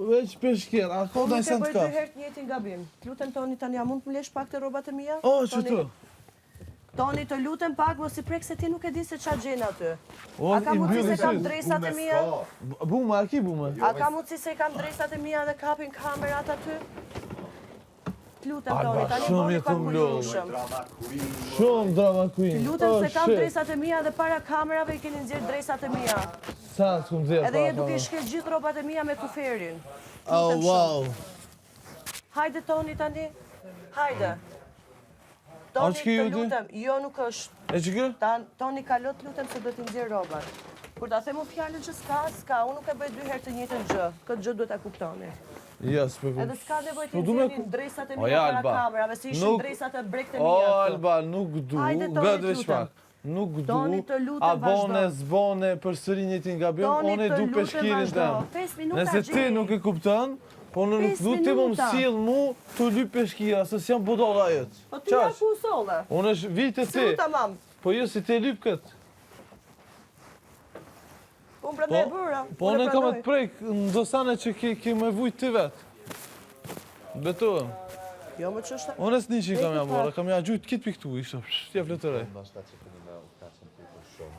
veç peshkjer, a ka ndaj sen të Unë ke bëj 2 herë të njëjtin gabim. Lutem Toni tani, a mund të mlesh pak të rrobat e mia? O, qëtu? Toni, të lutem pak, mos i prek se ti nuk e di se ç'a gjen aty. O, A ka i mundësi mbylli se kam syt. dresat e mia? Bume, a ki bume? A ka mundësi se kam dresat e mia dhe kapin kamerat aty? Të lutem Toni, tani shumë bëni jetë pak mblull. kullueshëm. Shumë drama queen. Të lutem se kam dresat e mia dhe para kamerave i keni nxjerr dresat e mia. Sa s'kum zirë Edhe je duke i shkel gjithë rrobat e mia me kuferin. Oh, wow. Hajde Toni tani. Hajde. A Toni, që ki të ju ti? lutem, jo nuk është. E që kë? Toni kalo të lutem se do t'i nxjerr rrobat. Kur ta them fjalën që s'ka, unë nuk e bëj 2 herë të njëjtën gjë. Këtë gjë duhet ta kuptoni. Ja, s'pekum. Edhe s'ka nevojë të Po du me nxjerrin dresat e O, mia ja, para Alba. kamerave, se ishin Nuk- dresat e brekt e O, mia. këtu. Alba, nuk du, Hajde, Toni, gëtë të veç lutem. pak. Nuk du, Toni, të lutem, a bone, vazhdo. zbone, për sëri njëtin gabim, Toni, one të du lutem, peshkirin vazhdo. tem. 5 minuta Nëse ti gjej. nuk e kupton, po në nuk 5 du ti më minuta. mësil mu të lyp peshkira, se s'jam budolla jetë. Po ti ja ku solle. Unë është vite Si ti, u tamam. po jo si ti lyp këtë. Unë prandaj e bëra. Po unë unë e kam pranoj. të prejk në dosane që ki me vujt ti vetë. Betohem. Jo më ç'është. Unë s'ni që kam ja Ej, bora, kam ja gjujt kitë piktu, isha, ja fletërej. Ndoshta që keni me u kaqën ti për shumë.